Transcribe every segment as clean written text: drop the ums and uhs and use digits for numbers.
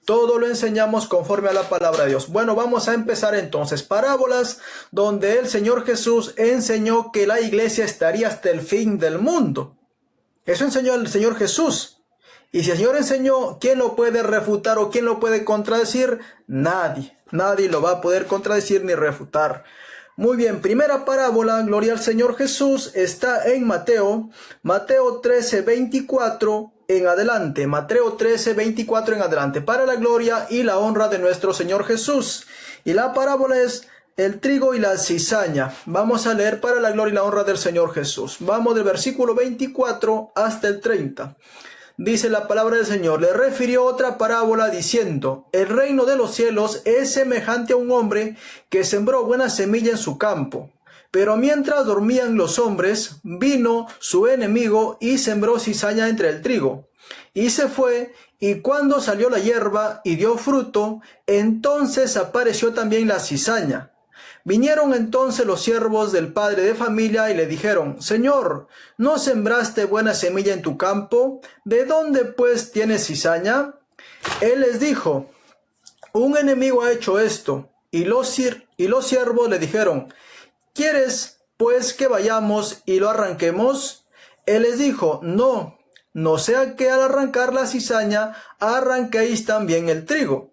Todo lo enseñamos conforme a la palabra de Dios. Bueno, vamos a empezar entonces. Parábolas donde el Señor Jesús enseñó que la iglesia estaría hasta el fin del mundo. Eso enseñó el Señor Jesús. Y si el Señor enseñó, ¿quién lo puede refutar o quién lo puede contradecir? Nadie. Nadie lo va a poder contradecir ni refutar. Muy bien, primera parábola, gloria al Señor Jesús, está en Mateo 13:24 en adelante. Mateo 13:24 en adelante, para la gloria y la honra de nuestro Señor Jesús. Y la parábola es el trigo y la cizaña. Vamos a leer para la gloria y la honra del Señor Jesús. Vamos del versículo 24 hasta el 30. Dice la palabra del Señor: le refirió otra parábola diciendo: el reino de los cielos es semejante a un hombre que sembró buena semilla en su campo. Pero mientras dormían los hombres, vino su enemigo y sembró cizaña entre el trigo. Y se fue, y cuando salió la hierba y dio fruto, entonces apareció también la cizaña. Vinieron entonces los siervos del padre de familia y le dijeron: Señor, ¿no sembraste buena semilla en tu campo? ¿De dónde pues tienes cizaña? Él les dijo: un enemigo ha hecho esto. Y los siervos le dijeron: ¿quieres pues que vayamos y lo arranquemos? Él les dijo: no sea que al arrancar la cizaña arranquéis también el trigo.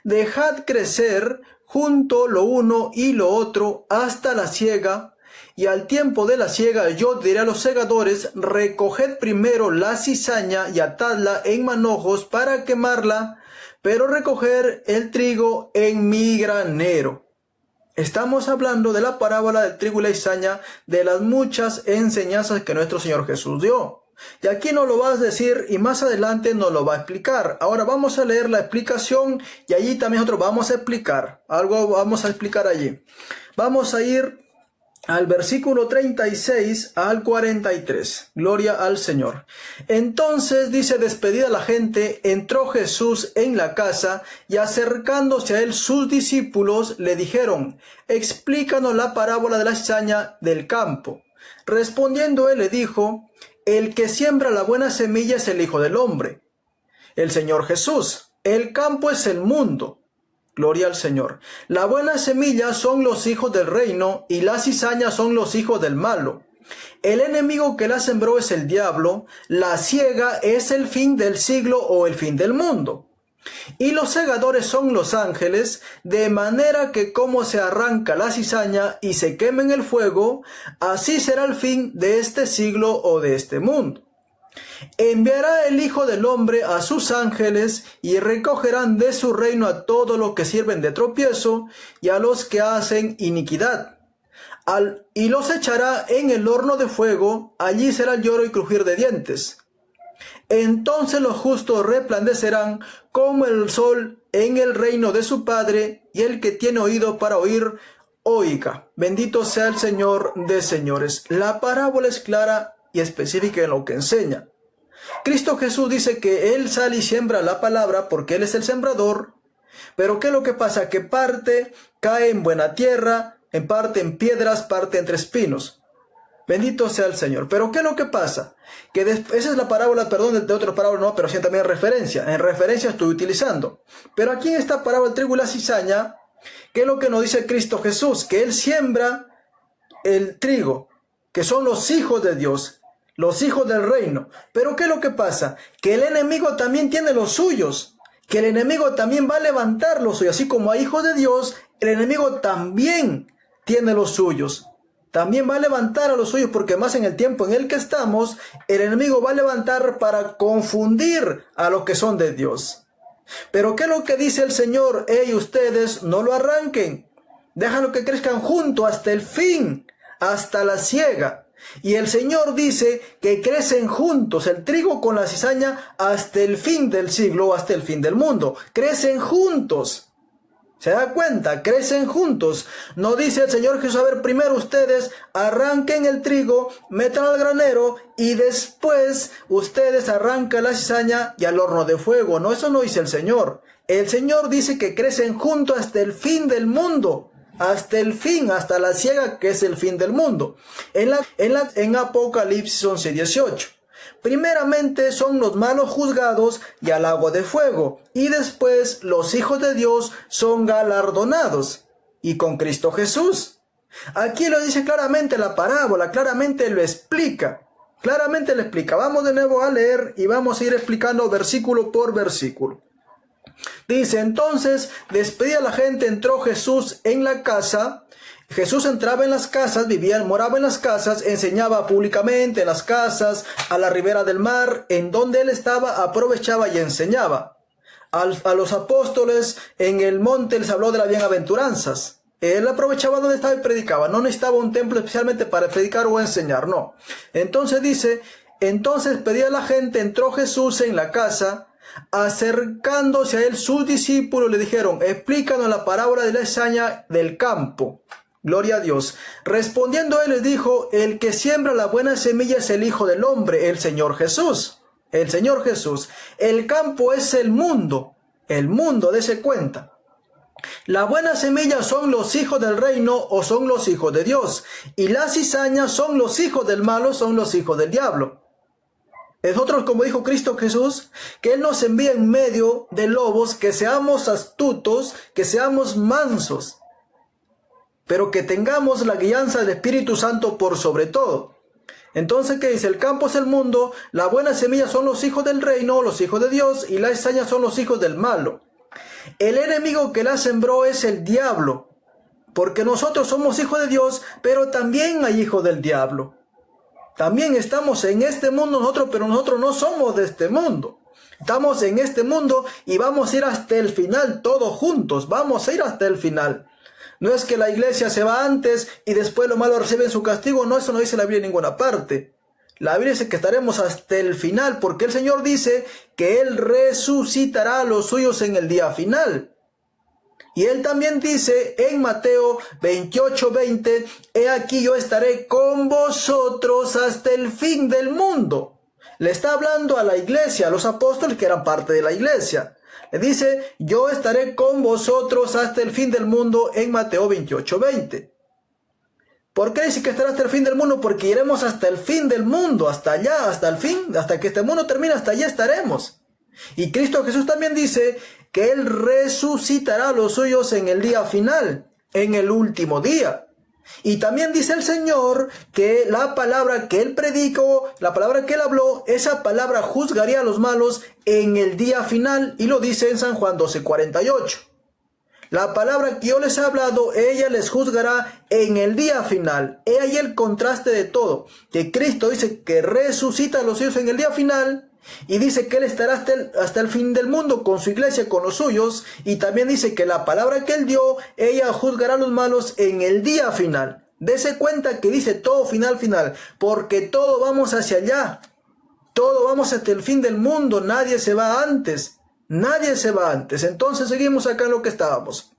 Dejad crecer junto lo uno y lo otro hasta la siega, y al tiempo de la siega yo diré a los segadores: recoged primero la cizaña y atadla en manojos para quemarla, pero recoger el trigo en mi granero. Estamos hablando de la parábola del trigo y la cizaña, de las muchas enseñanzas que nuestro Señor Jesús dio. Y aquí nos lo va a decir y más adelante nos lo va a explicar. Ahora vamos a leer la explicación y allí también nosotros vamos a explicar. Algo vamos a explicar allí. Vamos a ir al versículo 36 al 43. Gloria al Señor. Entonces, dice, despedida la gente, entró Jesús en la casa y acercándose a él sus discípulos le dijeron: explícanos la parábola de la cizaña del campo. Respondiendo él le dijo: el que siembra la buena semilla es el Hijo del Hombre, el Señor Jesús. El campo es el mundo. Gloria al Señor. La buena semilla son los hijos del reino y la cizaña son los hijos del malo. El enemigo que la sembró es el diablo. La siega es el fin del siglo o el fin del mundo. Y los segadores son los ángeles, de manera que como se arranca la cizaña y se quema en el fuego, así será el fin de este siglo o de este mundo. Enviará el Hijo del Hombre a sus ángeles y recogerán de su reino a todos los que sirven de tropiezo y a los que hacen iniquidad. Y los echará en el horno de fuego, allí será el lloro y crujir de dientes. Entonces los justos resplandecerán como el sol en el reino de su Padre, y el que tiene oído para oír, oiga. Bendito sea el Señor de señores. La parábola es clara y específica en lo que enseña. Cristo Jesús dice que Él sale y siembra la palabra porque Él es el sembrador. Pero ¿qué es lo que pasa? Que parte cae en buena tierra, en parte en piedras, parte entre espinos. Bendito sea el Señor. Pero ¿qué es lo que pasa? Que esa es la parábola, perdón, de otra parábola no, pero sí también referencia. En referencia estoy utilizando. Pero aquí en esta parábola del trigo y la cizaña, ¿qué es lo que nos dice Cristo Jesús? Que Él siembra el trigo, que son los hijos de Dios, los hijos del reino. Pero ¿qué es lo que pasa? Que el enemigo también tiene los suyos. Que el enemigo también va a levantar los suyos. Así como hay hijos de Dios, el enemigo también tiene los suyos. También va a levantar a los suyos, porque más en el tiempo en el que estamos, el enemigo va a levantar para confundir a los que son de Dios. Pero ¿qué es lo que dice el Señor? Ustedes no lo arranquen. Déjalo que crezcan juntos hasta el fin, hasta la siega. Y el Señor dice que crecen juntos, el trigo con la cizaña, hasta el fin del siglo o hasta el fin del mundo. Crecen juntos. ¿Se da cuenta? Crecen juntos. No dice el Señor Jesús: a ver, primero ustedes arranquen el trigo, metan al granero y después ustedes arrancan la cizaña y al horno de fuego. No, eso no dice el Señor. El Señor dice que crecen juntos hasta el fin del mundo. Hasta el fin, hasta la siega, que es el fin del mundo. En Apocalipsis 11:18. primeramente son los malos juzgados y al lago de fuego, y después los hijos de Dios son galardonados, y con Cristo Jesús. Aquí lo dice claramente la parábola, claramente lo explica. Claramente lo explica. Vamos de nuevo a leer y vamos a ir explicando versículo por versículo. Dice, entonces, despedida la gente, entró Jesús en la casa. Jesús entraba en las casas, moraba en las casas, enseñaba públicamente en las casas, a la ribera del mar, en donde él estaba, aprovechaba y enseñaba. A los apóstoles en el monte les habló de las bienaventuranzas. Él aprovechaba donde estaba y predicaba. No necesitaba un templo especialmente para predicar o enseñar, no. Entonces dice, entonces pedía la gente, entró Jesús en la casa, acercándose a él sus discípulos le dijeron, explícanos la parábola de la cizaña del campo. Gloria a Dios. Respondiendo él les dijo, el que siembra la buena semilla es el Hijo del Hombre, el Señor Jesús. El Señor Jesús. El campo es el mundo, dése cuenta. La buena semilla son los hijos del reino o son los hijos de Dios. Y las cizañas son los hijos del malo, son los hijos del diablo. Nosotros, como dijo Cristo Jesús, que Él nos envía en medio de lobos, que seamos astutos, que seamos mansos, pero que tengamos la guianza del Espíritu Santo por sobre todo. Entonces, ¿qué dice? El campo es el mundo, la buena semilla son los hijos del reino, los hijos de Dios, y las cizañas son los hijos del malo. El enemigo que la sembró es el diablo, porque nosotros somos hijos de Dios, pero también hay hijos del diablo. También estamos en este mundo nosotros, pero nosotros no somos de este mundo. Estamos en este mundo y vamos a ir hasta el final todos juntos, vamos a ir hasta el final. No es que la iglesia se va antes y después lo malo recibe su castigo, no, eso no dice la Biblia en ninguna parte. La Biblia dice que estaremos hasta el final, porque el Señor dice que Él resucitará a los suyos en el día final. Y Él también dice en Mateo 28:20, he aquí yo estaré con vosotros hasta el fin del mundo. Le está hablando a la iglesia, a los apóstoles que eran parte de la iglesia. Le dice, yo estaré con vosotros hasta el fin del mundo en Mateo 28:20. ¿Por qué dice que estará hasta el fin del mundo? Porque iremos hasta el fin del mundo, hasta allá, hasta el fin, hasta que este mundo termine, hasta allá estaremos. Y Cristo Jesús también dice que Él resucitará a los suyos en el día final, en el último día. Y también dice el Señor que la palabra que Él predicó, la palabra que Él habló, esa palabra juzgaría a los malos en el día final, y lo dice en San Juan 12:48. La palabra que yo les he hablado, ella les juzgará en el día final. He ahí el contraste de todo, que Cristo dice que resucita a los suyos en el día final, y dice que Él estará hasta el fin del mundo con su iglesia, con los suyos, y también dice que la palabra que Él dio, ella juzgará a los malos en el día final. Dese cuenta que dice todo final, porque todo vamos hacia allá, todo vamos hasta el fin del mundo, nadie se va antes. Nadie se va antes. Entonces seguimos acá en lo que estábamos.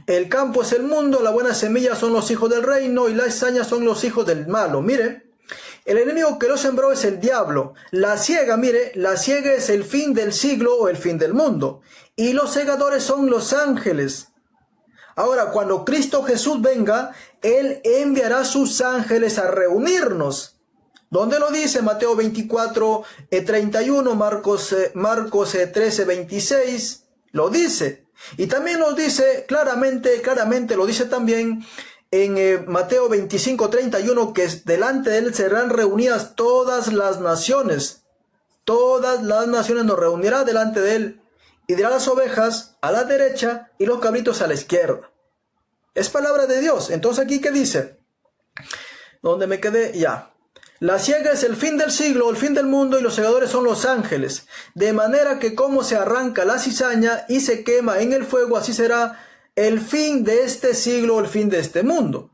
El campo es el mundo, la buena semilla son los hijos del reino y las cizañas son los hijos del malo. Mire, el enemigo que lo sembró es el diablo. La ciega, mire, la ciega es el fin del siglo o el fin del mundo. Y los segadores son los ángeles. Ahora, cuando Cristo Jesús venga, Él enviará sus ángeles a reunirnos. ¿Dónde lo dice? Mateo 24:31, Marcos 13:26, lo dice. Y también lo dice claramente lo dice también en Mateo 25:31, que delante de Él serán reunidas todas las naciones. Todas las naciones nos reunirá delante de Él, y dirá las ovejas a la derecha y los cabritos a la izquierda. Es palabra de Dios. Entonces aquí, ¿qué dice? ¿Dónde me quedé? Ya. La ciega es el fin del siglo, el fin del mundo, y los segadores son los ángeles. De manera que como se arranca la cizaña y se quema en el fuego, así será el fin de este siglo, el fin de este mundo.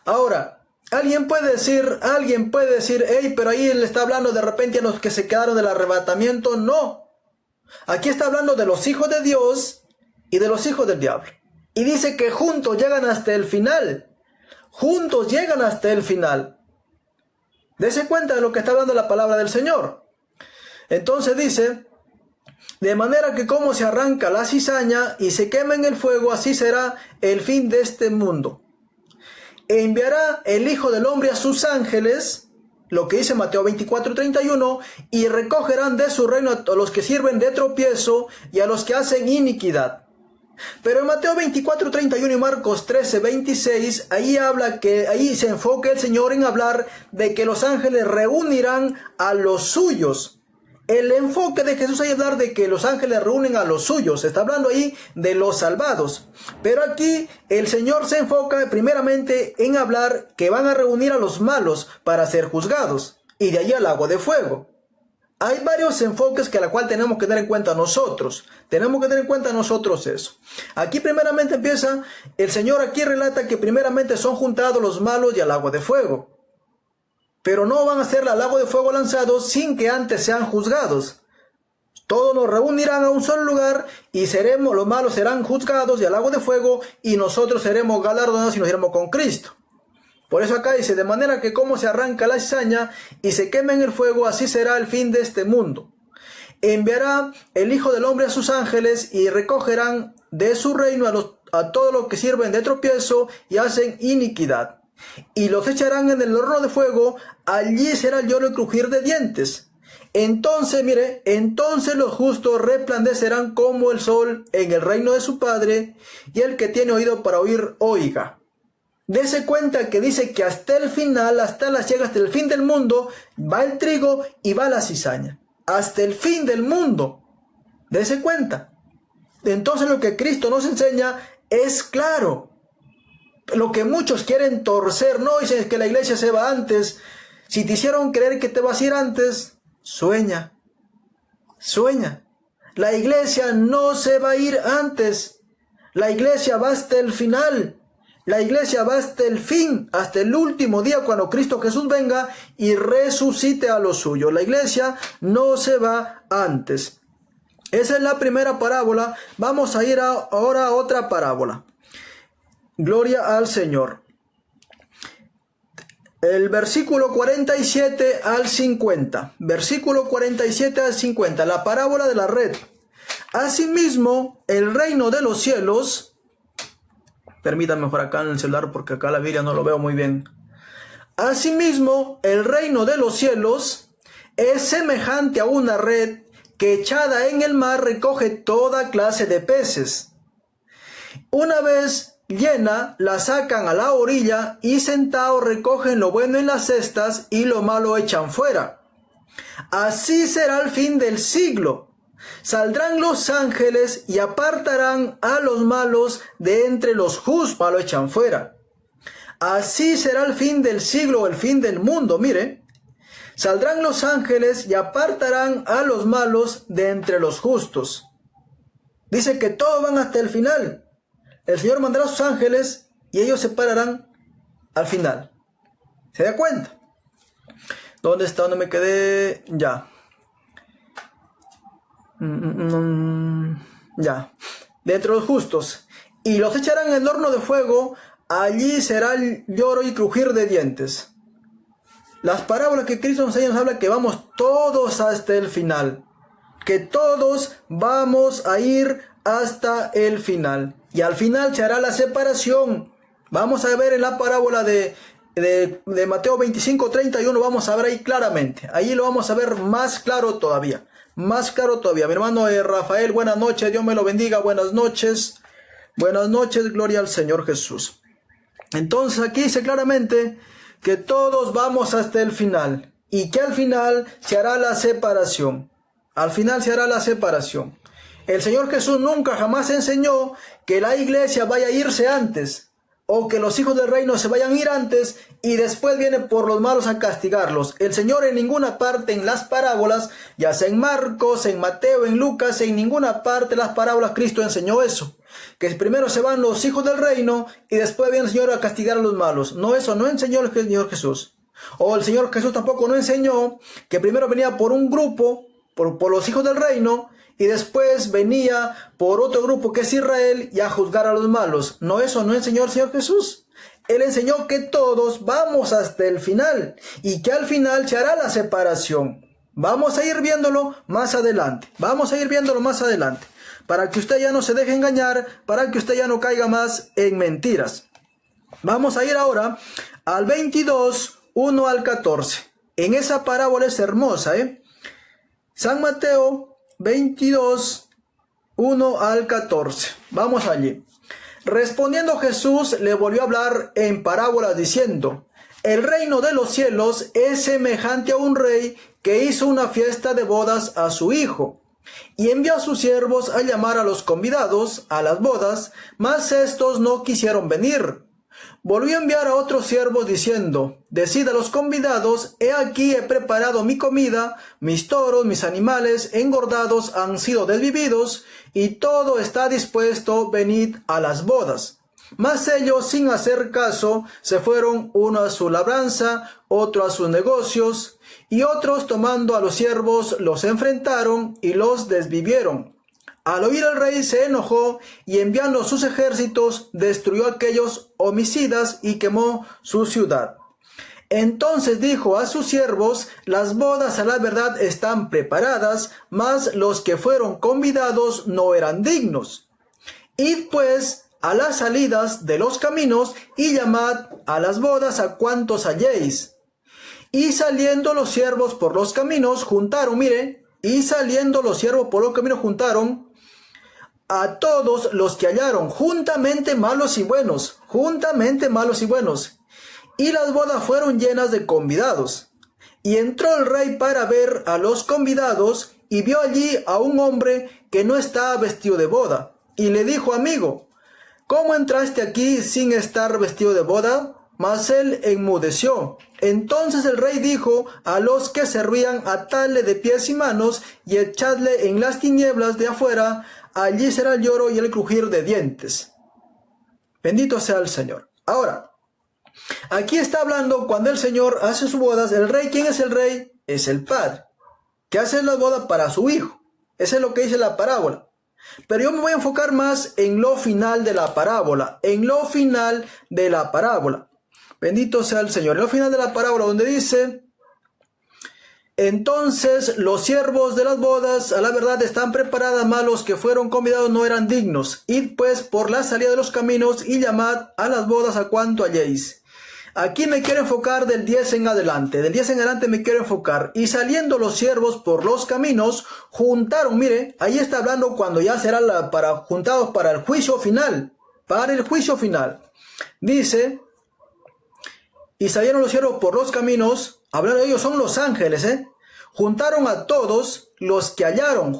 Ahora, alguien puede decir, hey, pero ahí él está hablando de repente a los que se quedaron del arrebatamiento. No. Aquí está hablando de los hijos de Dios y de los hijos del diablo. Y dice que juntos llegan hasta el final. Juntos llegan hasta el final. Dese cuenta de lo que está hablando la palabra del Señor. Entonces dice, de manera que como se arranca la cizaña y se quema en el fuego, así será el fin de este mundo. Enviará el Hijo del Hombre a sus ángeles, lo que dice Mateo 24:31, y recogerán de su reino a los que sirven de tropiezo y a los que hacen iniquidad. Pero en Mateo 24:31 y Marcos 13:26, ahí se enfoca el Señor en hablar de que los ángeles reunirán a los suyos. El enfoque de Jesús ahí es hablar de que los ángeles reúnen a los suyos. Está hablando ahí de los salvados. Pero aquí el Señor se enfoca primeramente en hablar que van a reunir a los malos para ser juzgados. Y de ahí al lago de fuego. Hay varios enfoques que a la cual tenemos que tener en cuenta nosotros. Tenemos que tener en cuenta nosotros eso. Aquí primeramente empieza, el Señor aquí relata que primeramente son juntados los malos y al lago de fuego. Pero no van a ser al lago de fuego lanzados sin que antes sean juzgados. Todos nos reunirán a un solo lugar y los malos serán juzgados y al lago de fuego, y nosotros seremos galardonados y nos iremos con Cristo. Por eso acá dice, de manera que como se arranca la cizaña y se quema en el fuego, así será el fin de este mundo. Enviará el Hijo del Hombre a sus ángeles y recogerán de su reino a todos los que sirven de tropiezo y hacen iniquidad. Y los echarán en el horno de fuego, allí será el lloro y crujir de dientes. Entonces, entonces los justos resplandecerán como el sol en el reino de su Padre, y el que tiene oído para oír, oiga. Dese cuenta que dice que hasta el final, hasta el fin del mundo, va el trigo y va la cizaña. Hasta el fin del mundo. Dese cuenta. Entonces lo que Cristo nos enseña es claro. Lo que muchos quieren torcer, no dicen que la iglesia se va antes. Si te hicieron creer que te vas a ir antes, sueña. La iglesia no se va a ir antes. La iglesia va hasta el final. La iglesia va hasta el fin, hasta el último día cuando Cristo Jesús venga y resucite a los suyos. La iglesia no se va antes. Esa es la primera parábola. Vamos a ir ahora a otra parábola. Gloria al Señor. El versículo 47 al 50. Versículo 47 al 50. La parábola de la red. Asimismo, el reino de los cielos. Permítanme mejor acá en el celular porque acá la Biblia no lo veo muy bien. Asimismo, el reino de los cielos es semejante a una red que echada en el mar recoge toda clase de peces. Una vez llena, la sacan a la orilla y sentados recogen lo bueno en las cestas y lo malo echan fuera. Así será el fin del siglo. Saldrán los ángeles y apartarán a los malos de entre los justos, lo echan fuera. Así será el fin del siglo, el fin del mundo, mire. Saldrán los ángeles y apartarán a los malos de entre los justos. Dice que todos van hasta el final. El Señor mandará a sus ángeles y ellos se pararán al final. ¿Se da cuenta? ¿Dónde está? ¿Dónde me quedé? Ya. Ya. De entre los justos. Y los echarán en el horno de fuego. Allí será el lloro y crujir de dientes. Las parábolas que Cristo nos enseña nos habla que vamos todos hasta el final. Que todos vamos a ir hasta el final. Y al final se hará la separación. Vamos a ver en la parábola de Mateo 25:31. Vamos a ver ahí claramente. Ahí lo vamos a ver más claro todavía. Más claro todavía. Mi hermano Rafael, buenas noches. Dios me lo bendiga. Buenas noches. Buenas noches. Gloria al Señor Jesús. Entonces aquí dice claramente que todos vamos hasta el final. Y que al final se hará la separación. Al final se hará la separación. El Señor Jesús nunca jamás enseñó que la iglesia vaya a irse antes, o que los hijos del reino se vayan a ir antes y después viene por los malos a castigarlos. El Señor en ninguna parte en las parábolas, ya sea en Marcos, en Mateo, en Lucas, en ninguna parte de las parábolas Cristo enseñó eso. Que primero se van los hijos del reino y después viene el Señor a castigar a los malos. No, eso no enseñó el Señor Jesús. O el Señor Jesús tampoco no enseñó que primero venía por un grupo, por los hijos del reino, y después venía por otro grupo que es Israel y a juzgar a los malos. No, eso no enseñó el Señor Jesús. Él enseñó que todos vamos hasta el final y que al final se hará la separación. Vamos a ir viéndolo más adelante. Vamos a ir viéndolo más adelante. Para que usted ya no se deje engañar, para que usted ya no caiga más en mentiras. Vamos a ir ahora al 22, 1 al 14. en esa parábola es hermosa, San Mateo 22, 1 al 14. Vamos allí. Respondiendo Jesús le volvió a hablar en parábolas diciendo: el reino de los cielos es semejante a un rey que hizo una fiesta de bodas a su hijo, y envió a sus siervos a llamar a los convidados a las bodas, mas éstos no quisieron venir. Volvió a enviar a otros siervos diciendo: decid a los convidados, he aquí he preparado mi comida, mis toros, mis animales engordados han sido desvividos, y todo está dispuesto, venid a las bodas. Mas ellos, sin hacer caso, se fueron, uno a su labranza, otro a sus negocios, y otros tomando a los siervos los enfrentaron y los desvivieron. Al oír el rey se enojó y enviando sus ejércitos destruyó a aquellos homicidas y quemó su ciudad. Entonces dijo a sus siervos: las bodas a la verdad están preparadas, mas los que fueron convidados no eran dignos. Id pues a las salidas de los caminos y llamad a las bodas a cuantos halléis. Y saliendo los siervos por los caminos juntaron, a todos los que hallaron, juntamente malos y buenos, y las bodas fueron llenas de convidados. Y entró el rey para ver a los convidados, y vio allí a un hombre que no estaba vestido de boda, y le dijo: amigo, ¿cómo entraste aquí sin estar vestido de boda? Mas él enmudeció. Entonces el rey dijo a los que servían: atadle de pies y manos y echadle en las tinieblas de afuera, allí será el lloro y el crujir de dientes. Bendito sea el Señor. Ahora, aquí está hablando cuando el Señor hace sus bodas. El rey, ¿quién es el rey? Es el padre, que hace la boda para su hijo. Eso es lo que dice la parábola. Pero yo me voy a enfocar más en lo final de la parábola. Bendito sea el Señor. En lo final de la parábola, donde dice: entonces los siervos de las bodas a la verdad están preparadas, mas los que fueron convidados no eran dignos. Id pues por la salida de los caminos y llamad a las bodas a cuanto halléis. Aquí me quiero enfocar del 10 en adelante. Del 10 en adelante me quiero enfocar. Y saliendo los siervos por los caminos, juntaron. Mire, ahí está hablando cuando ya serán juntados para el juicio final. Para el juicio final. Dice: y salieron los siervos por los caminos. Hablando de ellos son los ángeles, Juntaron a todos los que hallaron.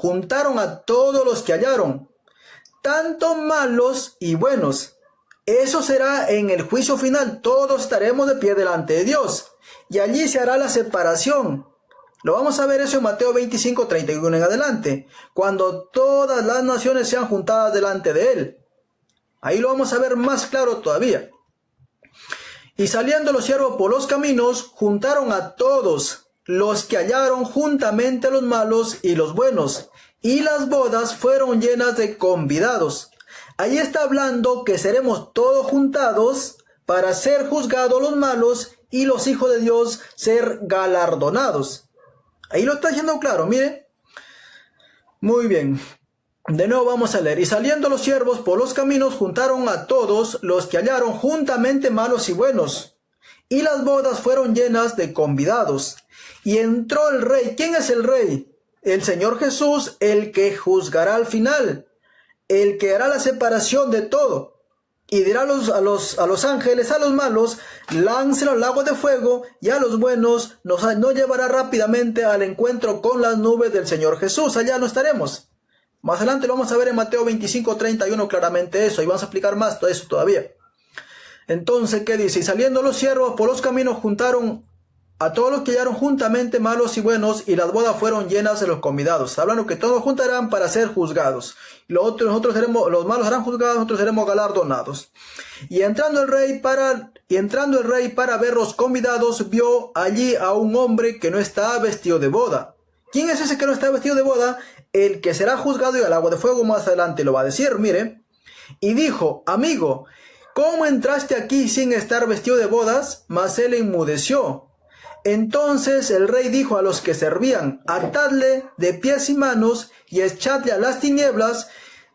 Tanto malos y buenos. Eso será en el juicio final. Todos estaremos de pie delante de Dios. Y allí se hará la separación. Lo vamos a ver eso en Mateo 25, 31 en adelante. Cuando todas las naciones sean juntadas delante de Él. Ahí lo vamos a ver más claro todavía. Y saliendo los siervos por los caminos, juntaron a todos los que hallaron, juntamente a los malos y los buenos. Y las bodas fueron llenas de convidados. Ahí está hablando que seremos todos juntados para ser juzgados los malos y los hijos de Dios ser galardonados. Ahí lo está diciendo claro, mire. Muy bien. De nuevo vamos a leer. Y saliendo los siervos por los caminos, juntaron a todos los que hallaron, juntamente malos y buenos. Y las bodas fueron llenas de convidados. Y entró el rey. ¿Quién es el rey? El Señor Jesús, el que juzgará al final. El que hará la separación de todo. Y dirá a los ángeles, a los malos: láncelo al lago de fuego, y a los buenos nos llevará rápidamente al encuentro con las nubes del Señor Jesús. Allá no estaremos. Más adelante lo vamos a ver en Mateo 25, 31 claramente eso. Y vamos a explicar más todo eso todavía. Entonces, ¿qué dice? Y saliendo los siervos por los caminos, juntaron a todos los que hallaron, juntamente malos y buenos, y las bodas fueron llenas de los convidados. Hablando que todos juntarán los malos serán juzgados, nosotros seremos galardonados. Y entrando el rey para ver los convidados, vio allí a un hombre que no estaba vestido de boda. ¿Quién es ese que no está vestido de boda? El que será juzgado y al agua de fuego. Más adelante lo va a decir, mire. Y dijo: amigo, ¿cómo entraste aquí sin estar vestido de bodas? Mas él enmudeció. Entonces el rey dijo a los que servían: atadle de pies y manos y echadle a las tinieblas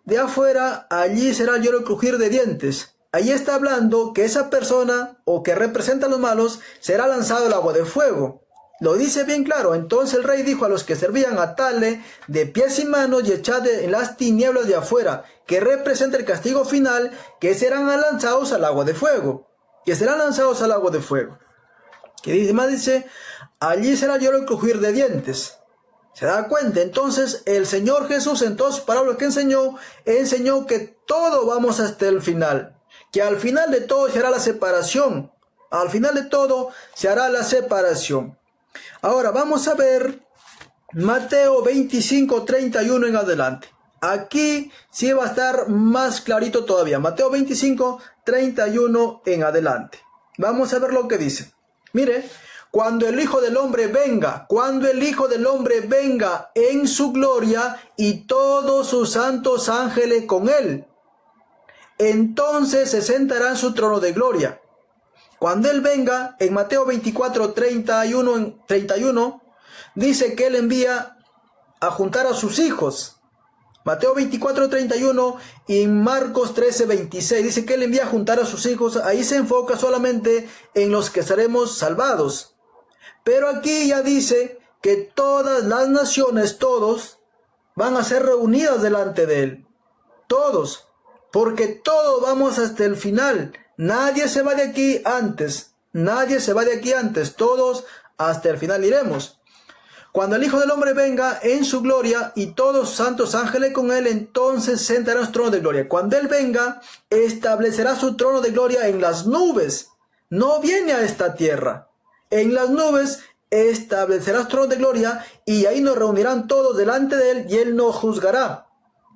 de afuera, allí será el lloro y crujir de dientes. Ahí está hablando que esa persona, o que representa a los malos, será lanzado al agua de fuego. Lo dice bien claro. Entonces el rey dijo a los que servían: atadle de pies y manos y echadle en las tinieblas de afuera, que representa el castigo final, que serán lanzados al agua de fuego. Que serán lanzados al agua de fuego. Que dice más, dice: allí será lloro y crujir de dientes. ¿Se da cuenta? Entonces el Señor Jesús, en todas sus palabras que enseñó que todo vamos hasta el final. Que al final de todo se hará la separación. Al final de todo se hará la separación. Ahora vamos a ver Mateo 25, 31 en adelante. Aquí sí va a estar más clarito todavía. Mateo 25, 31 en adelante. Vamos a ver lo que dice. Mire, cuando el Hijo del Hombre venga en su gloria y todos sus santos ángeles con él, entonces se sentará en su trono de gloria. Cuando él venga, en Mateo 24, 31, dice que él envía a juntar a sus hijos. Mateo 24, 31 y Marcos 13, 26 dice que él envía a juntar a sus hijos. Ahí se enfoca solamente en los que seremos salvados. Pero aquí ya dice que todas las naciones, todos, van a ser reunidas delante de él. Todos. Porque todos vamos hasta el final. Nadie se va de aquí antes. Nadie se va de aquí antes. Todos hasta el final iremos. Cuando el Hijo del Hombre venga en su gloria y todos los santos ángeles con él, entonces sentará en su trono de gloria. Cuando él venga, establecerá su trono de gloria en las nubes. No viene a esta tierra. En las nubes establecerá su trono de gloria y ahí nos reunirán todos delante de él y él nos juzgará.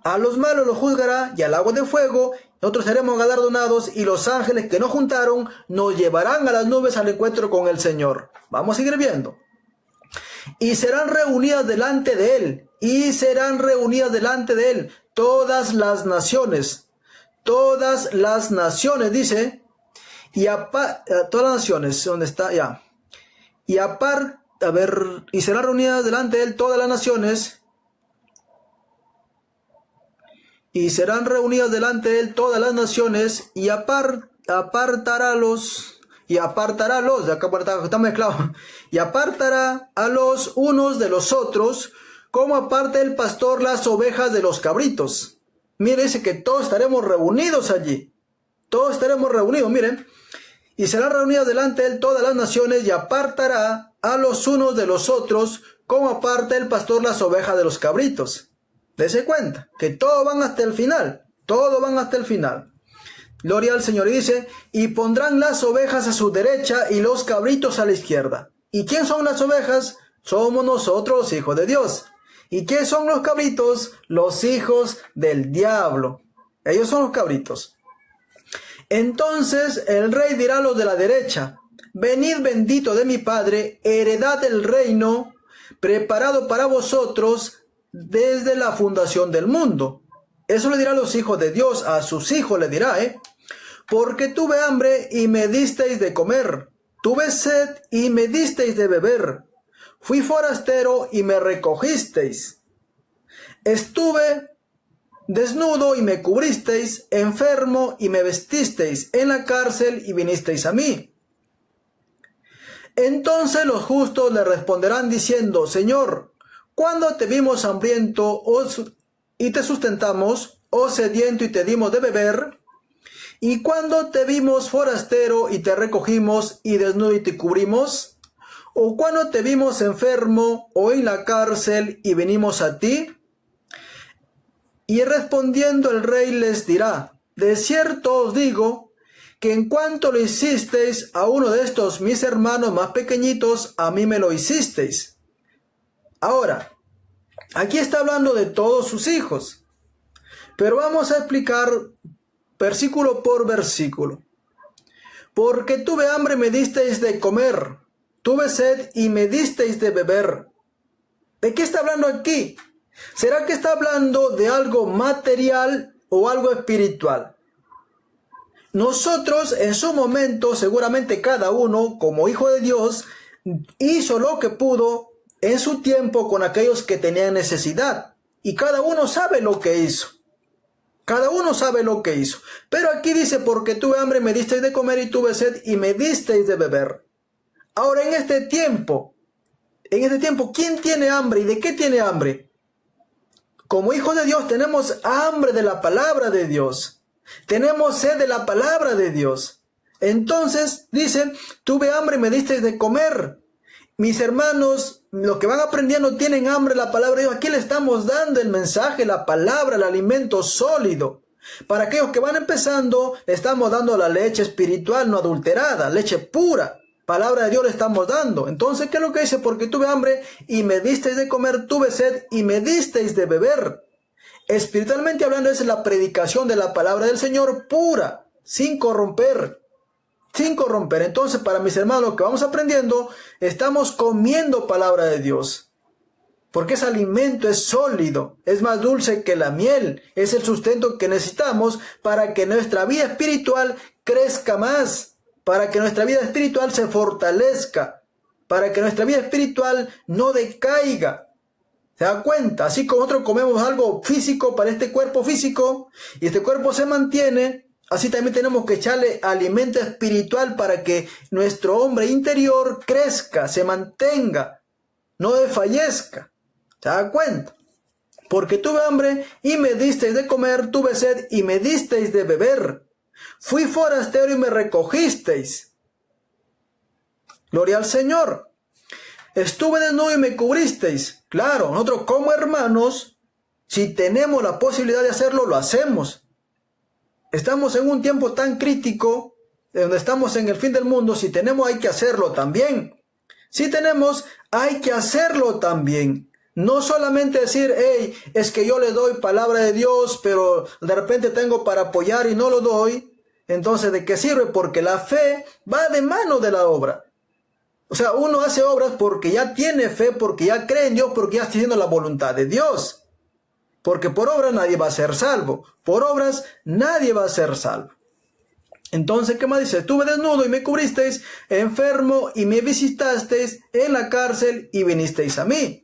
A los malos los juzgará y al agua de fuego nosotros seremos galardonados y los ángeles que nos juntaron nos llevarán a las nubes al encuentro con el Señor. Vamos a seguir viendo. Y serán reunidas delante de él. Y serán reunidas delante de él todas las naciones. Todas las naciones, dice. Y todas las naciones, ¿dónde está? Ya. Y y serán reunidas delante de él todas las naciones. Y serán reunidas delante de él todas las naciones. Y apartará a los unos de los otros, como aparta el pastor las ovejas de los cabritos. Mire, dice que todos estaremos reunidos allí. Todos estaremos reunidos, miren. Y serán reunidas delante de él todas las naciones y apartará a los unos de los otros, como aparta el pastor las ovejas de los cabritos. Dese cuenta que todos van hasta el final. Todos van hasta el final. Gloria al Señor. Y dice, y pondrán las ovejas a su derecha y los cabritos a la izquierda. ¿Y quién son las ovejas? Somos nosotros, hijos de Dios. ¿Y qué son los cabritos? Los hijos del diablo. Ellos son los cabritos. Entonces el rey dirá a los de la derecha, venid bendito de mi Padre, heredad del reino, preparado para vosotros desde la fundación del mundo. Eso le dirá a los hijos de Dios, a sus hijos le dirá, porque tuve hambre y me disteis de comer, tuve sed y me disteis de beber, fui forastero y me recogisteis, estuve desnudo y me cubristeis, enfermo y me vestisteis, en la cárcel y vinisteis a mí. Entonces los justos le responderán diciendo, Señor, ¿cuándo te vimos hambriento y te sustentamos, o sediento y te dimos de beber? ¿Y cuándo te vimos forastero y te recogimos, y desnudo y te cubrimos? ¿O cuándo te vimos enfermo o en la cárcel y venimos a ti? Y respondiendo el rey les dirá, de cierto os digo, que en cuanto lo hicisteis a uno de estos mis hermanos más pequeñitos, a mí me lo hicisteis. Ahora, aquí está hablando de todos sus hijos, pero vamos a explicar versículo por versículo. Porque tuve hambre y me disteis de comer, tuve sed y me disteis de beber. ¿De qué está hablando aquí? ¿Será que está hablando de algo material o algo espiritual? Nosotros en su momento, seguramente cada uno como hijo de Dios, hizo lo que pudo en su tiempo con aquellos que tenían necesidad. Y cada uno sabe lo que hizo. Cada uno sabe lo que hizo. Pero aquí dice, porque tuve hambre, me disteis de comer, y tuve sed y me disteis de beber. Ahora en este tiempo, En este tiempo, ¿quién tiene hambre y de qué tiene hambre? Como hijos de Dios tenemos hambre de la palabra de Dios. Tenemos sed de la palabra de Dios. Entonces, dice, tuve hambre y me disteis de comer. Mis hermanos, los que van aprendiendo tienen hambre de la palabra de Dios. Aquí le estamos dando el mensaje, la palabra, el alimento sólido. Para aquellos que van empezando, le estamos dando la leche espiritual no adulterada, leche pura. Palabra de Dios le estamos dando. Entonces, ¿qué es lo que dice? Porque tuve hambre y me disteis de comer, tuve sed y me disteis de beber. Espiritualmente hablando, es la predicación de la palabra del Señor pura, sin corromper. Sin corromper. Entonces, para mis hermanos que vamos aprendiendo, estamos comiendo palabra de Dios. Porque ese alimento es sólido, es más dulce que la miel. Es el sustento que necesitamos para que nuestra vida espiritual crezca más. Para que nuestra vida espiritual se fortalezca. Para que nuestra vida espiritual no decaiga. ¿Se da cuenta? Así como nosotros comemos algo físico para este cuerpo físico y este cuerpo se mantiene, así también tenemos que echarle alimento espiritual para que nuestro hombre interior crezca, se mantenga, no desfallezca. ¿Se da cuenta? Porque tuve hambre y me disteis de comer, tuve sed y me disteis de beber. Fui forastero y me recogisteis. Gloria al Señor. Estuve desnudo y me cubristeis. Claro, nosotros como hermanos, si tenemos la posibilidad de hacerlo, lo hacemos. Estamos en un tiempo tan crítico, donde estamos en el fin del mundo. Si tenemos, hay que hacerlo también. Si tenemos, hay que hacerlo también. No solamente decir, hey, es que yo le doy palabra de Dios, pero de repente tengo para apoyar y no lo doy. Entonces, ¿de qué sirve? Porque la fe va de mano de la obra. O sea, uno hace obras porque ya tiene fe, porque ya cree en Dios, porque ya está haciendo la voluntad de Dios. Porque por obras nadie va a ser salvo. Por obras nadie va a ser salvo. Entonces, ¿qué más dice? Estuve desnudo y me cubristeis, enfermo y me visitasteis, en la cárcel y vinisteis a mí.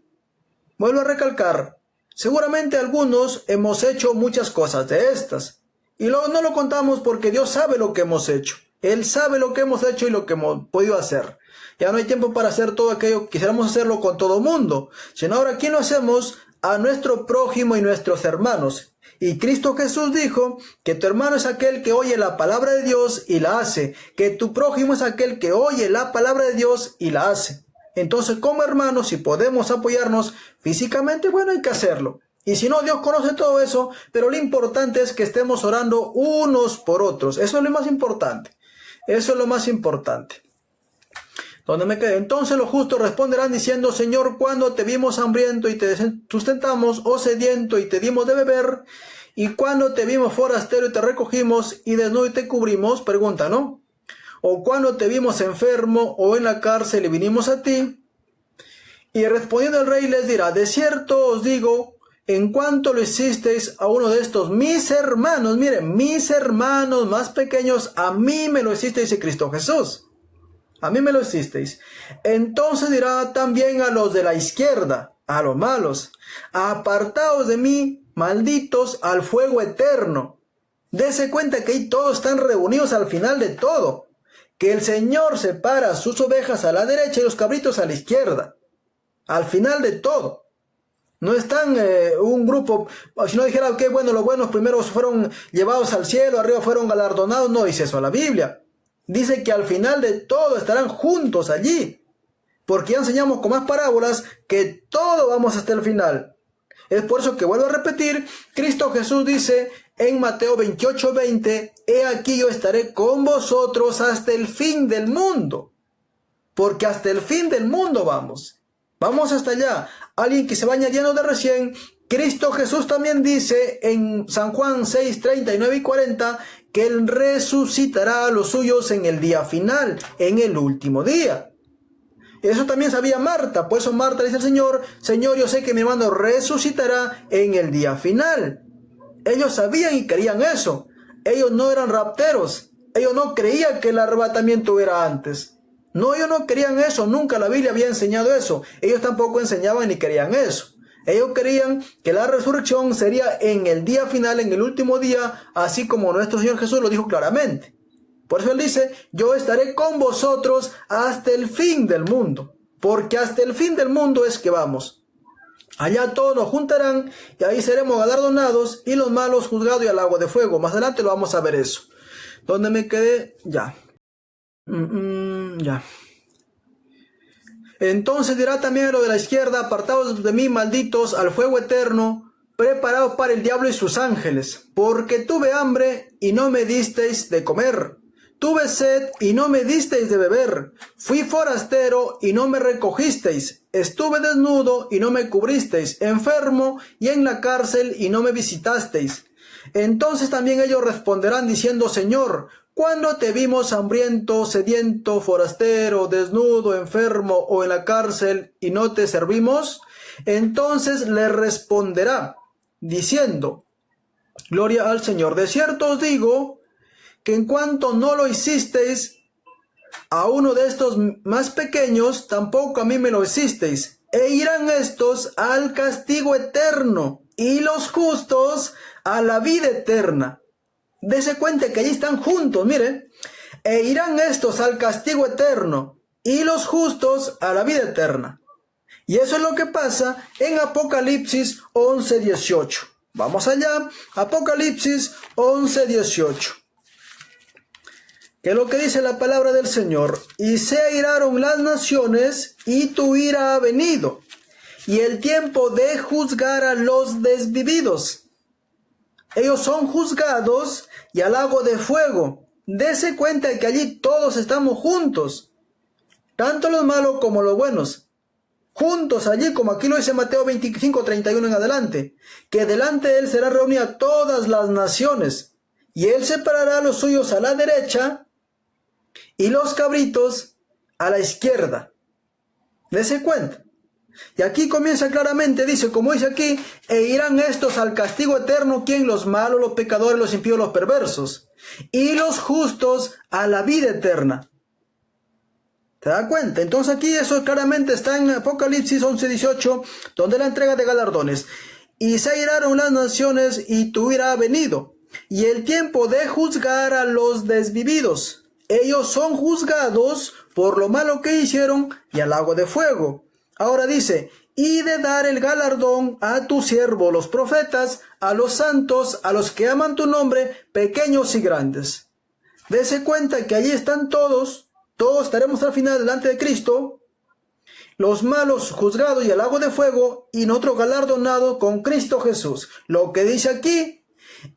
Vuelvo a recalcar, seguramente algunos hemos hecho muchas cosas de estas. Y luego no lo contamos porque Dios sabe lo que hemos hecho. Él sabe lo que hemos hecho y lo que hemos podido hacer. Ya no hay tiempo para hacer todo aquello. Quisiéramos hacerlo con todo mundo. Sino ahora, ¿quién lo hacemos? A nuestro prójimo y nuestros hermanos. Y Cristo Jesús dijo que tu hermano es aquel que oye la palabra de Dios y la hace. Que tu prójimo es aquel que oye la palabra de Dios y la hace. Entonces, como hermanos, si podemos apoyarnos físicamente, bueno, hay que hacerlo. Y si no, Dios conoce todo eso, pero lo importante es que estemos orando unos por otros. Eso es lo más importante. Eso es lo más importante. ¿Dónde me quedé? Entonces los justos responderán diciendo, Señor, cuando te vimos hambriento y te sustentamos, o sediento y te dimos de beber, y cuando te vimos forastero y te recogimos, y desnudo y te cubrimos, pregunta, ¿no? O cuando te vimos enfermo o en la cárcel y vinimos a ti. Y respondiendo el rey les dirá, de cierto os digo, en cuanto lo hicisteis a uno de estos mis hermanos, miren, mis hermanos más pequeños, a mí me lo hicisteis, dice Cristo Jesús. A mí me lo hicisteis. Entonces dirá también a los de la izquierda, a los malos, apartaos de mí, malditos, al fuego eterno. Dese cuenta que ahí todos están reunidos al final de todo. Que el Señor separa sus ovejas a la derecha y los cabritos a la izquierda. Al final de todo. No están un grupo, si no dijera que bueno, los buenos primeros fueron llevados al cielo, arriba fueron galardonados, no dice eso la Biblia. Dice que al final de todo estarán juntos allí. Porque ya enseñamos con más parábolas que todo vamos hasta el final. Es por eso que vuelvo a repetir, Cristo Jesús dice en Mateo 28:20, he aquí yo estaré con vosotros hasta el fin del mundo. Porque hasta el fin del mundo vamos. Vamos hasta allá. Alguien que se va añadiendo de recién, Cristo Jesús también dice en San Juan 6:39 y 40, que Él resucitará a los suyos en el día final, en el último día. Eso también sabía Marta, por eso Marta dice al Señor, Señor, yo sé que mi hermano resucitará en el día final. Ellos sabían y creían eso. Ellos no eran rapteros. Ellos no creían que el arrebatamiento era antes. No, ellos no creían eso. Nunca la Biblia había enseñado eso. Ellos tampoco enseñaban ni creían eso. Ellos creían que la resurrección sería en el día final, en el último día, así como nuestro Señor Jesús lo dijo claramente. Por eso Él dice, yo estaré con vosotros hasta el fin del mundo. porque hasta el fin del mundo es que vamos. Allá todos nos juntarán y ahí seremos galardonados y los malos juzgados y al lago de fuego. Más adelante lo vamos a ver eso. ¿Dónde me quedé? Ya. Ya. Entonces dirá también a lo de la izquierda: apartados de mí, malditos, al fuego eterno, preparados para el diablo y sus ángeles. Porque tuve hambre y no me disteis de comer. Tuve sed y no me disteis de beber. Fui forastero y no me recogisteis. Estuve desnudo y no me cubristeis. Enfermo y en la cárcel y no me visitasteis. Entonces también ellos responderán diciendo: Señor, ¿cuándo te vimos hambriento, sediento, forastero, desnudo, enfermo o en la cárcel y no te servimos? Entonces le responderá diciendo: Gloria al Señor. De cierto os digo que en cuanto no lo hicisteis a uno de estos más pequeños, tampoco a mí me lo hicisteis. E irán estos al castigo eterno y los justos a la vida eterna. Dese cuenta que allí están juntos, mire. E irán estos al castigo eterno y los justos a la vida eterna. Y eso es lo que pasa en Apocalipsis 11:18. Vamos allá, Apocalipsis 11:18. ¿Qué es lo que dice la palabra del Señor? Y se airaron las naciones y tu ira ha venido, y el tiempo de juzgar a los desvividos. Ellos son juzgados y al lago de fuego. Dese cuenta que allí todos estamos juntos, tanto los malos como los buenos. Juntos allí, como aquí lo dice Mateo 25:31 en adelante, que delante de él será reunida todas las naciones, y él separará a los suyos a la derecha y los cabritos a la izquierda. Dese cuenta. Y aquí comienza claramente, dice, como dice aquí: e irán estos al castigo eterno, ¿quién? Los malos, los pecadores, los impíos, los perversos, y los justos a la vida eterna. ¿Te das cuenta? Entonces aquí eso claramente está en Apocalipsis 11:18, donde la entrega de galardones. Y se airaron las naciones y tu ira ha venido, y el tiempo de juzgar a los desvividos. Ellos son juzgados por lo malo que hicieron y al lago de fuego. Ahora dice: y de dar el galardón a tu siervo, los profetas, a los santos, a los que aman tu nombre, pequeños y grandes. Dese cuenta que allí están todos estaremos al final delante de Cristo, los malos juzgados y al lago de fuego, y nosotros galardonados con Cristo Jesús. Lo que dice aquí: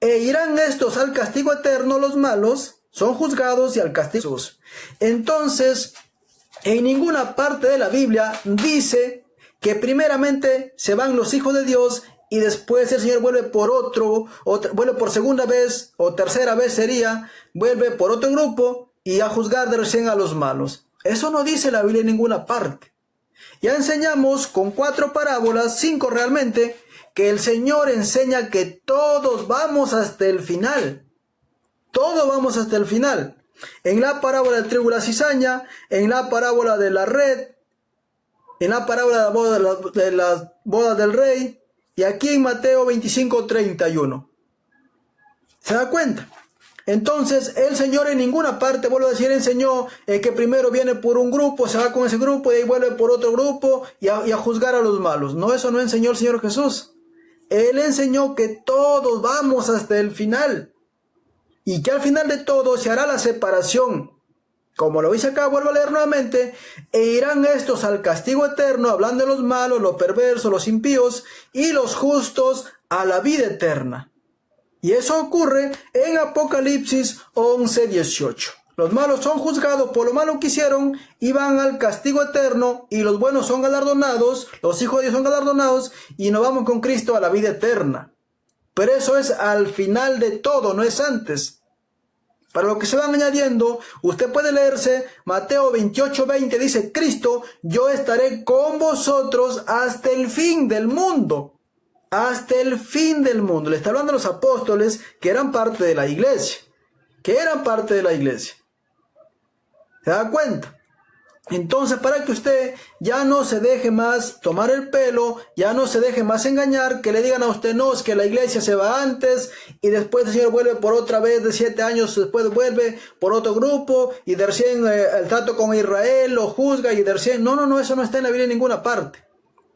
e irán estos al castigo eterno, los malos son juzgados y al castigo. Entonces, en ninguna parte de la Biblia dice que primeramente se van los hijos de Dios y después el Señor vuelve vuelve por segunda vez o tercera vez vuelve por otro grupo y a juzgar de recién a los malos. Eso no dice la Biblia en ninguna parte. Ya enseñamos con 4 parábolas, 5 realmente, que el Señor enseña que todos vamos hasta el final. Todos vamos hasta el final. En la parábola del trigo y la cizaña, en la parábola de la red, en la parábola de las bodas del rey, y aquí en Mateo 25:31. ¿Se da cuenta? Entonces el Señor en ninguna parte, vuelvo a decir, enseñó que primero viene por un grupo, se va con ese grupo y ahí vuelve por otro grupo y a juzgar a los malos. No, eso no enseñó el Señor Jesús. Él enseñó que todos vamos hasta el final. Y que al final de todo se hará la separación. Como lo dice acá, vuelvo a leer nuevamente: e irán estos al castigo eterno, hablando de los malos, los perversos, los impíos, y los justos a la vida eterna. Y eso ocurre en Apocalipsis 11:18. Los malos son juzgados por lo malo que hicieron y van al castigo eterno, y los buenos son galardonados, los hijos de Dios son galardonados, y nos vamos con Cristo a la vida eterna. Pero eso es al final de todo, no es antes. Para lo que se van añadiendo, usted puede leerse Mateo 28:20, dice: Cristo, yo estaré con vosotros hasta el fin del mundo. Hasta el fin del mundo. Le está hablando a los apóstoles que eran parte de la iglesia. ¿Se da cuenta? Entonces, para que usted ya no se deje más tomar el pelo, ya no se deje más engañar, que le digan a usted, no, es que la iglesia se va antes y después el Señor vuelve por otra vez de 7 años, después vuelve por otro grupo y de recién el trato con Israel lo juzga y de recién... No, eso no está en la Biblia en ninguna parte.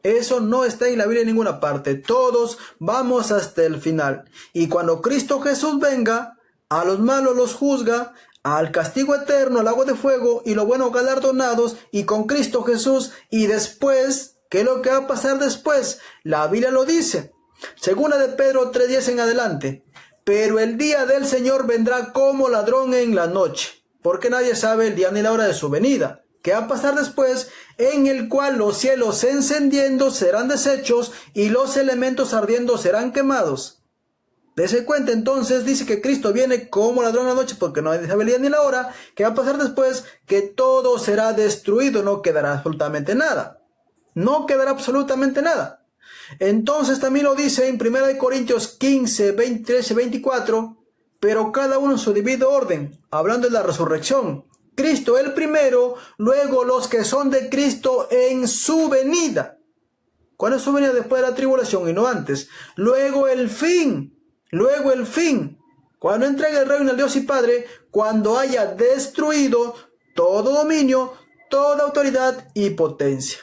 Eso no está en la Biblia en ninguna parte. Todos vamos hasta el final. Y cuando Cristo Jesús venga, a los malos los juzga, al castigo eterno, al lago de fuego, y los buenos galardonados, y con Cristo Jesús. Y después, ¿qué es lo que va a pasar después? La Biblia lo dice. Segunda de Pedro 3:10 en adelante. Pero el día del Señor vendrá como ladrón en la noche, porque nadie sabe el día ni la hora de su venida. ¿Qué va a pasar después? En el cual los cielos encendiendo serán deshechos y los elementos ardiendo serán quemados. Dese cuenta, entonces dice que Cristo viene como ladrón en la noche porque no hay sabe el día ni la hora. ¿Qué va a pasar después? Que todo será destruido, no quedará absolutamente nada. No quedará absolutamente nada. Entonces también lo dice en 1 Corintios 15, 23 y 24, pero cada uno en su debido orden, hablando de la resurrección. Cristo el primero, luego los que son de Cristo en su venida. ¿Cuándo es su venida? Después de la tribulación y no antes. Luego el fin. Cuando entregue el reino al Dios y Padre, cuando haya destruido todo dominio, toda autoridad y potencia.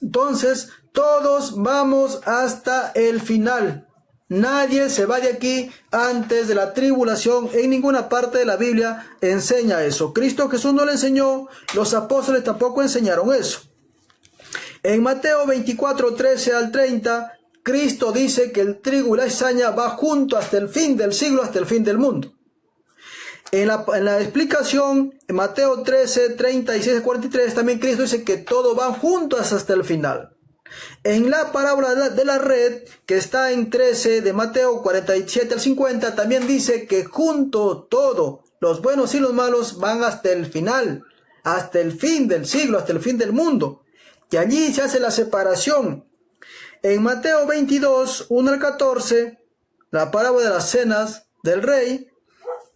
Entonces, todos vamos hasta el final. Nadie se va de aquí antes de la tribulación. En ninguna parte de la Biblia enseña eso. Cristo Jesús no le enseñó, los apóstoles tampoco enseñaron eso. En Mateo 24, 13 al 30, Cristo dice que el trigo y la cizaña va junto hasta el fin del siglo, hasta el fin del mundo. En la explicación, en Mateo 13, 36 a 43, también Cristo dice que todo va juntos hasta el final. En la parábola de la red, que está en 13 de Mateo 47 al 50, también dice que junto todo, los buenos y los malos, van hasta el final, hasta el fin del siglo, hasta el fin del mundo. Y allí se hace la separación. En Mateo 22, 1 al 14, la parábola de las cenas del rey,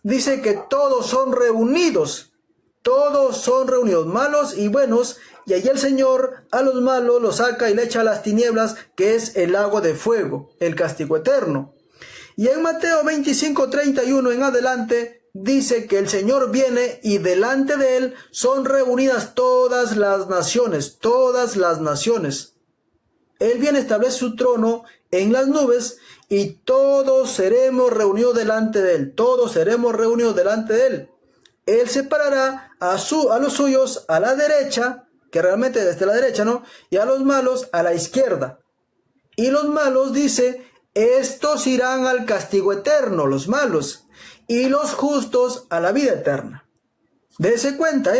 dice que todos son reunidos, malos y buenos, y allí el Señor a los malos los saca y le echa a las tinieblas, que es el lago de fuego, el castigo eterno. Y en Mateo 25, 31 en adelante, dice que el Señor viene y delante de él son reunidas todas las naciones. Él viene, establece su trono en las nubes y todos seremos reunidos delante de él. Él separará a los suyos a la derecha, que realmente desde la derecha, ¿no? Y a los malos a la izquierda. Y los malos, dice, estos irán al castigo eterno, los malos, y los justos a la vida eterna. Dese cuenta,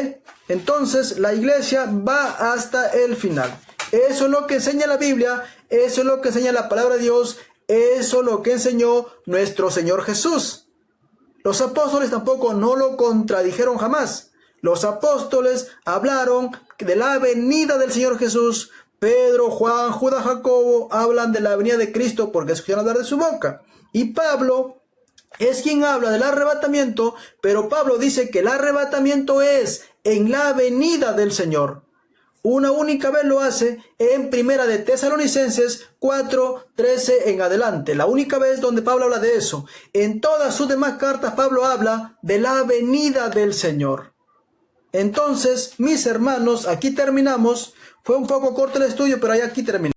Entonces la iglesia va hasta el final. Eso es lo que enseña la Biblia, eso es lo que enseña la palabra de Dios, eso es lo que enseñó nuestro Señor Jesús. Los apóstoles tampoco no lo contradijeron jamás. Los apóstoles hablaron de la venida del Señor Jesús. Pedro, Juan, Judas, Jacobo hablan de la venida de Cristo porque escucharon hablar de su boca. Y Pablo es quien habla del arrebatamiento, pero Pablo dice que el arrebatamiento es en la venida del Señor. Una única vez lo hace en Primera de Tesalonicenses 4, 13 en adelante. La única vez donde Pablo habla de eso. En todas sus demás cartas Pablo habla de la venida del Señor. Entonces, mis hermanos, aquí terminamos. Fue un poco corto el estudio, pero aquí terminamos.